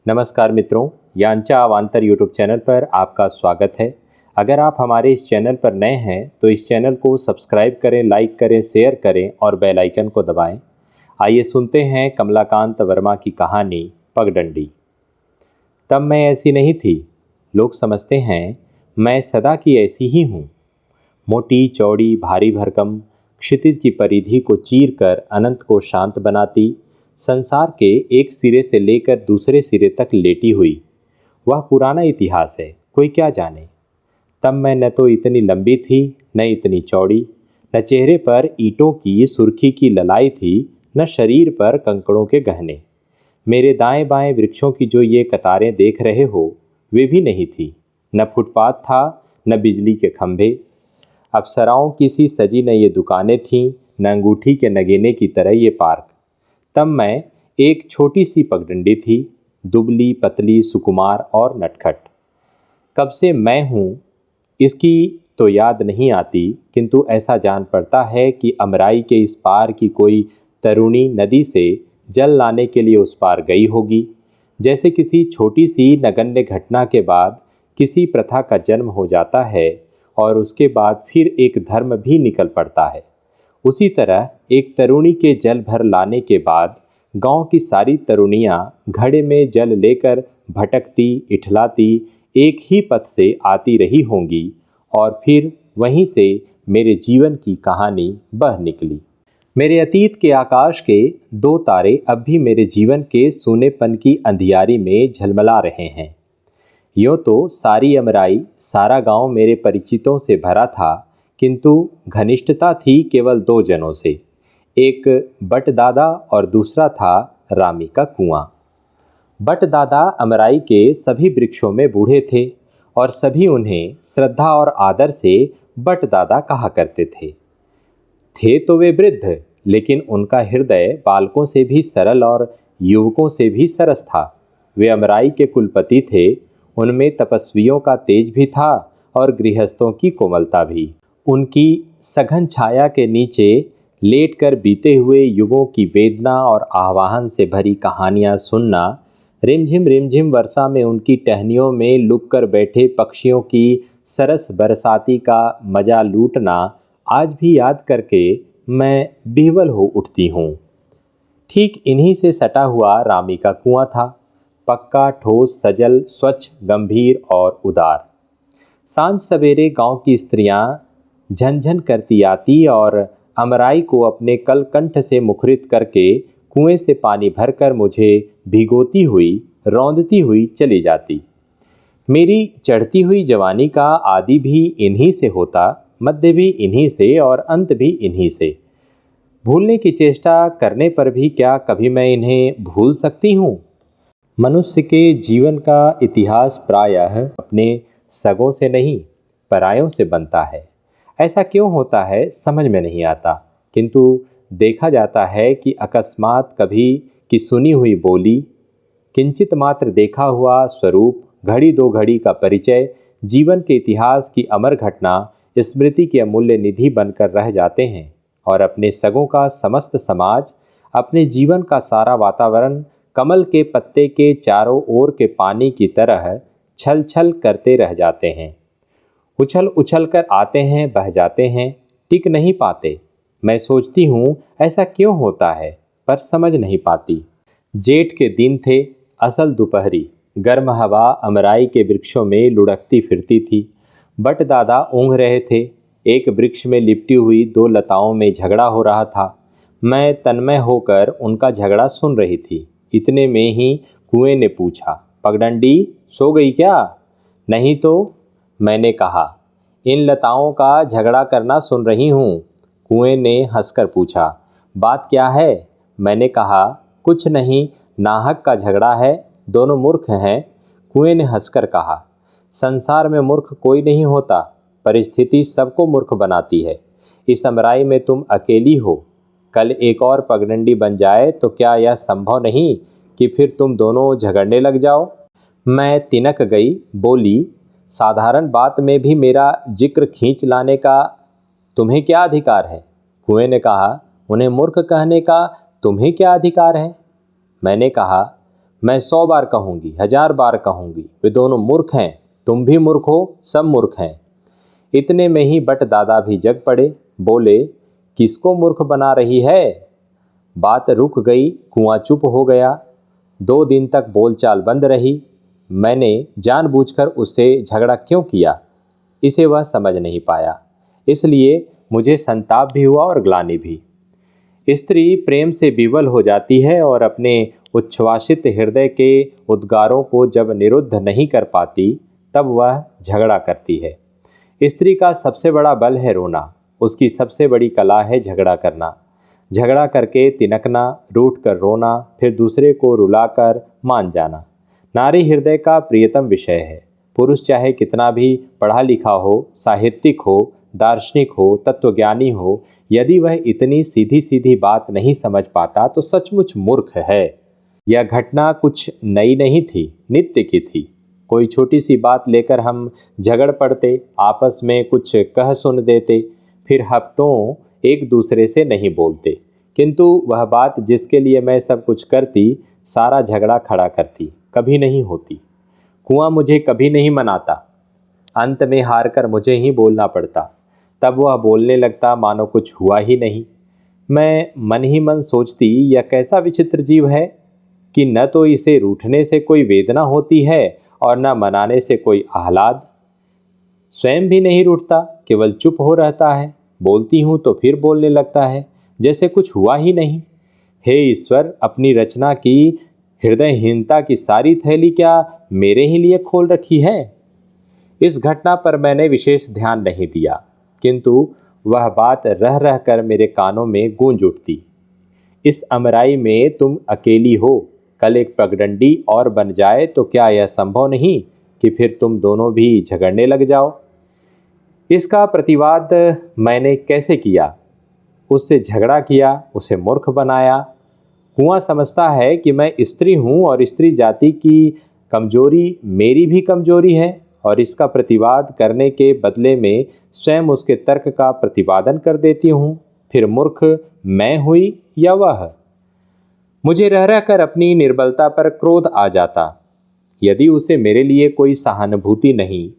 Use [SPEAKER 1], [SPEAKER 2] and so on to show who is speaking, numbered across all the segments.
[SPEAKER 1] नमस्कार मित्रों, यांचा अवांतर यूट्यूब चैनल पर आपका स्वागत है। अगर आप हमारे इस चैनल पर नए हैं तो इस चैनल को सब्सक्राइब करें, लाइक करें, शेयर करें और बेल आइकन को दबाएं। आइए सुनते हैं कमलाकांत वर्मा की कहानी पगडंडी। तब मैं ऐसी नहीं थी, लोग समझते हैं मैं सदा की ऐसी ही हूँ। मोटी चौड़ी भारी भरकम, क्षितिज की परिधि को चीर कर अनंत को शांत बनाती, संसार के एक सिरे से लेकर दूसरे सिरे तक लेटी हुई। वह पुराना इतिहास है, कोई क्या जाने। तब मैं न तो इतनी लंबी थी, न इतनी चौड़ी, न चेहरे पर ईंटों की सुर्खी की ललाई थी, न शरीर पर कंकड़ों के गहने। मेरे दाएं बाएं वृक्षों की जो ये कतारें देख रहे हो, वे भी नहीं थी। न फुटपाथ था, न बिजली के खंभे। अप्सराओं की सी सजी न ये दुकानें थीं, न अंगूठी के नगीने की तरह ये पार्क। तब मैं एक छोटी सी पगडंडी थी, दुबली पतली सुकुमार और नटखट। कब से मैं हूँ इसकी तो याद नहीं आती, किंतु ऐसा जान पड़ता है कि अमराई के इस पार की कोई तरुणी नदी से जल लाने के लिए उस पार गई होगी। जैसे किसी छोटी सी नगण्य घटना के बाद किसी प्रथा का जन्म हो जाता है और उसके बाद फिर एक धर्म भी निकल पड़ता है, उसी तरह एक तरुणी के जल भर लाने के बाद गांव की सारी तरुणियां घड़े में जल लेकर भटकती इठलाती एक ही पथ से आती रही होंगी और फिर वहीं से मेरे जीवन की कहानी बह निकली। मेरे अतीत के आकाश के दो तारे अब भी मेरे जीवन के सूनेपन की अंधियारी में झलमला रहे हैं। यूँ तो सारी अमराई, सारा गांव मेरे परिचितों से भरा था, किंतु घनिष्ठता थी केवल दो जनों से, एक बट दादा और दूसरा था रामी का कुआं। बट दादा अमराई के सभी वृक्षों में बूढ़े थे और सभी उन्हें श्रद्धा और आदर से बट दादा कहा करते थे तो वे वृद्ध, लेकिन उनका हृदय बालकों से भी सरल और युवकों से भी सरस था। वे अमराई के कुलपति थे। उनमें तपस्वियों का तेज भी था और गृहस्थों की कोमलता भी। उनकी सघन छाया के नीचे लेटकर बीते हुए युगों की वेदना और आह्वान से भरी कहानियां सुनना, रिमझिम वर्षा में उनकी टहनियों में लुक कर बैठे पक्षियों की सरस बरसाती का मजा लूटना, आज भी याद करके मैं विह्वल हो उठती हूँ। ठीक इन्हीं से सटा हुआ रामी का कुआं था, पक्का ठोस सजल स्वच्छ गंभीर और उदार। सांझ सवेरे गांव की स्त्रियां झनझन करती आती और अमराई को अपने कलकंठ से मुखरित करके कुएं से पानी भरकर मुझे भिगोती हुई रौंदती हुई चली जाती। मेरी चढ़ती हुई जवानी का आदि भी इन्हीं से होता, मध्य भी इन्हीं से और अंत भी इन्हीं से। भूलने की चेष्टा करने पर भी क्या कभी मैं इन्हें भूल सकती हूँ? मनुष्य के जीवन का इतिहास प्रायः अपने सगों से नहीं, परायों से बनता है। ऐसा क्यों होता है समझ में नहीं आता, किंतु देखा जाता है कि अकस्मात कभी की सुनी हुई बोली, किंचित मात्र देखा हुआ स्वरूप, घड़ी दो घड़ी का परिचय, जीवन के इतिहास की अमर घटना स्मृति की अमूल्य निधि बनकर रह जाते हैं और अपने सगों का समस्त समाज, अपने जीवन का सारा वातावरण कमल के पत्ते के चारों ओर के पानी की तरह छल छल करते रह जाते हैं। उछल उछल कर आते हैं, बह जाते हैं, टिक नहीं पाते। मैं सोचती हूँ ऐसा क्यों होता है, पर समझ नहीं पाती। जेठ के दिन थे, असल दोपहरी, गर्म हवा अमराई के वृक्षों में लुढ़कती फिरती थी। बट दादा ऊँघ रहे थे। एक वृक्ष में लिपटी हुई दो लताओं में झगड़ा हो रहा था। मैं तन्मय होकर उनका झगड़ा सुन रही थी। इतने में ही कुएं ने पूछा, पगडंडी सो गई क्या? नहीं तो, मैंने कहा। इन लताओं का झगड़ा करना सुन रही हूँ। कुएं ने हंसकर पूछा, बात क्या है? मैंने कहा, कुछ नहीं, नाहक का झगड़ा है, दोनों मूर्ख हैं। कुएं ने हंसकर कहा, संसार में मूर्ख कोई नहीं होता, परिस्थिति सबको मूर्ख बनाती है। इस अमराई में तुम अकेली हो। कल एक और पगडंडी बन जाए तो क्या यह संभव नहीं कि फिर तुम दोनों झगड़ने लग जाओ? मैं तिनक गई, बोली, साधारण बात में भी मेरा जिक्र खींच लाने का तुम्हें क्या अधिकार है? कुएं ने कहा, उन्हें मूर्ख कहने का तुम्हें क्या अधिकार है? मैंने कहा, मैं 100 बार कहूँगी, 1000 बार कहूँगी, वे दोनों मूर्ख हैं, तुम भी मूर्ख हो, सब मूर्ख हैं। इतने में ही बट दादा भी जग पड़े, बोले, किसको मूर्ख बना रही है? बात रुक गई, कुआं चुप हो गया। 2 दिन तक बोलचाल बंद रही। मैंने जानबूझकर उससे झगड़ा क्यों किया, इसे वह समझ नहीं पाया। इसलिए मुझे संताप भी हुआ और ग्लानि भी। स्त्री प्रेम से विवल हो जाती है और अपने उच्छ्वासित हृदय के उद्गारों को जब निरुद्ध नहीं कर पाती, तब वह झगड़ा करती है। स्त्री का सबसे बड़ा बल है रोना, उसकी सबसे बड़ी कला है झगड़ा करना। झगड़ा करके तिनकना, रूठ कर रोना, फिर दूसरे को रुलाकर मान जाना नारी हृदय का प्रियतम विषय है। पुरुष चाहे कितना भी पढ़ा लिखा हो, साहित्यिक हो, दार्शनिक हो, तत्वज्ञानी हो, यदि वह इतनी सीधी सीधी बात नहीं समझ पाता तो सचमुच मूर्ख है। यह घटना कुछ नई नहीं थी, नित्य की थी। कोई छोटी सी बात लेकर हम झगड़ पड़ते, आपस में कुछ कह सुन देते, फिर हफ्तों एक दूसरे से नहीं बोलते, किंतु वह बात जिसके लिए मैं सब कुछ करती, सारा झगड़ा खड़ा करती, कभी नहीं होती। कुआं मुझे कभी नहीं मनाता, अंत में हार कर मुझे ही बोलना पड़ता। तब वह बोलने लगता मानो कुछ हुआ ही नहीं। मैं मन ही मन सोचती, यह कैसा विचित्र जीव है कि न तो इसे रूठने से कोई वेदना होती है और न मनाने से कोई आह्लाद। स्वयं भी नहीं रूठता, केवल चुप हो रहता है। बोलती हूँ तो फिर बोलने लगता है, जैसे कुछ हुआ ही नहीं। हे ईश्वर, अपनी रचना की हृदयहीनता की सारी थैली क्या मेरे ही लिए खोल रखी है? इस घटना पर मैंने विशेष ध्यान नहीं दिया, किंतु वह बात रह रह कर मेरे कानों में गूंज उठती। इस अमराई में तुम अकेली हो, कल एक पगडंडी और बन जाए तो क्या यह संभव नहीं कि फिर तुम दोनों भी झगड़ने लग जाओ? इसका प्रतिवाद मैंने कैसे किया? उससे झगड़ा किया, उसे मूर्ख बनाया। कुआं समझता है कि मैं स्त्री हूं और स्त्री जाति की कमजोरी मेरी भी कमजोरी है, और इसका प्रतिवाद करने के बदले में स्वयं उसके तर्क का प्रतिपादन कर देती हूं। फिर मूर्ख मैं हुई या वह? मुझे रह रह कर अपनी निर्बलता पर क्रोध आ जाता। यदि उसे मेरे लिए कोई सहानुभूति नहीं,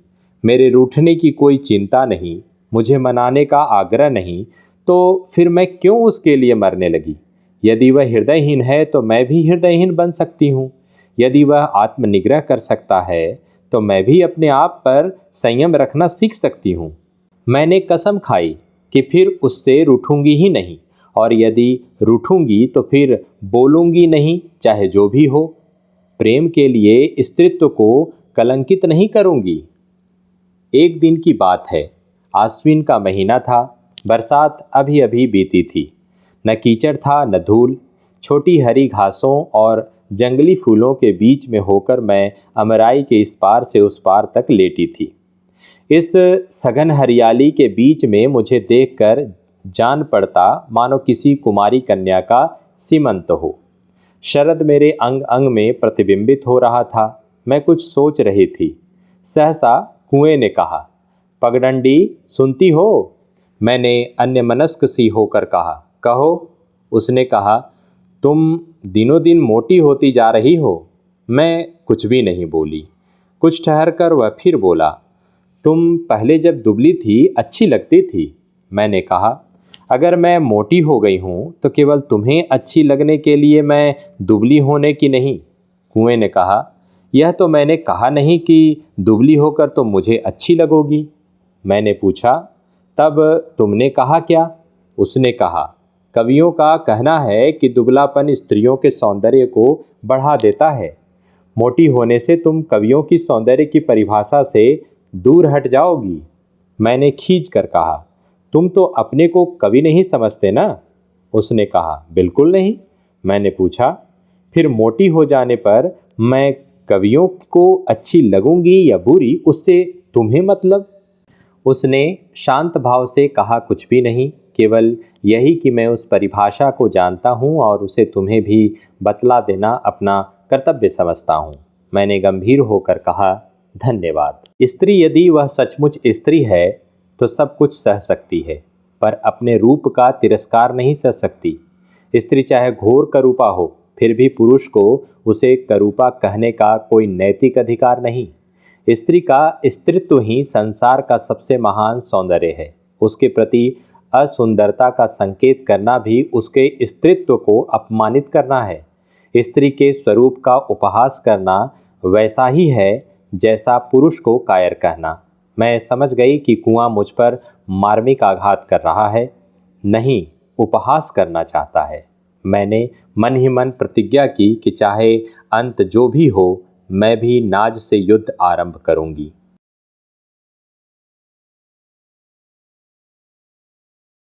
[SPEAKER 1] मेरे रूठने की कोई चिंता नहीं, मुझे मनाने का आग्रह नहीं, तो फिर मैं क्यों उसके लिए मरने लगी? यदि वह हृदयहीन है तो मैं भी हृदयहीन बन सकती हूँ। यदि वह आत्मनिग्रह कर सकता है तो मैं भी अपने आप पर संयम रखना सीख सकती हूँ। मैंने कसम खाई कि फिर उससे रूठूंगी ही नहीं, और यदि रूठूंगी तो फिर बोलूंगी नहीं, चाहे जो भी हो। प्रेम के लिए स्त्रीत्व को कलंकित नहीं करूंगी। एक दिन की बात है, आश्विन का महीना था। बरसात अभी अभी बीती थी। न कीचड़ था न धूल। छोटी हरी घासों और जंगली फूलों के बीच में होकर मैं अमराई के इस पार से उस पार तक लेटी थी। इस सघन हरियाली के बीच में मुझे देखकर जान पड़ता मानो किसी कुमारी कन्या का सीमंत हो। शरद मेरे अंग अंग में प्रतिबिंबित हो रहा था। मैं कुछ सोच रही थी। सहसा कुएं ने कहा, पगडंडी सुनती हो? मैंने अन्यमनस्क सी होकर कहा, कहो। उसने कहा, तुम दिनों दिन मोटी होती जा रही हो। मैं कुछ भी नहीं बोली। कुछ ठहर कर वह फिर बोला, तुम पहले जब दुबली थी अच्छी लगती थी। मैंने कहा, अगर मैं मोटी हो गई हूँ तो केवल तुम्हें अच्छी लगने के लिए मैं दुबली होने की नहीं। कुएं ने कहा, यह तो मैंने कहा नहीं कि दुबली होकर तुम मुझे अच्छी लगोगी। मैंने पूछा, तब तुमने कहा क्या? उसने कहा, कवियों का कहना है कि दुबलापन स्त्रियों के सौंदर्य को बढ़ा देता है। मोटी होने से तुम कवियों की सौंदर्य की परिभाषा से दूर हट जाओगी। मैंने खींच कर कहा, तुम तो अपने को कवि नहीं समझते ना? उसने कहा, बिल्कुल नहीं। मैंने पूछा, फिर मोटी हो जाने पर मैं कवियों को अच्छी लगूंगी या बुरी, उससे तुम्हें मतलब? उसने शांत भाव से कहा, कुछ भी नहीं, केवल यही कि मैं उस परिभाषा को जानता हूँ और उसे तुम्हें भी बतला देना अपना कर्तव्य समझता हूँ। मैंने गंभीर होकर कहा, धन्यवाद। स्त्री यदि वह सचमुच स्त्री है तो सब कुछ सह सकती है, पर अपने रूप का तिरस्कार नहीं सह सकती। स्त्री चाहे घोर करूपा हो, फिर भी पुरुष को उसे करूपा कहने का कोई नैतिक अधिकार नहीं। स्त्री का स्त्रीत्व ही संसार का सबसे महान सौंदर्य है। उसके प्रति असुंदरता का संकेत करना भी उसके स्त्रीत्व को अपमानित करना है। स्त्री के स्वरूप का उपहास करना वैसा ही है जैसा पुरुष को कायर कहना। मैं समझ गई कि कुआं मुझ पर मार्मिक आघात कर रहा है, नहीं उपहास करना चाहता है। मैंने मन ही मन प्रतिज्ञा की कि चाहे अंत जो भी हो, मैं भी नाज से युद्ध आरंभ करूंगी।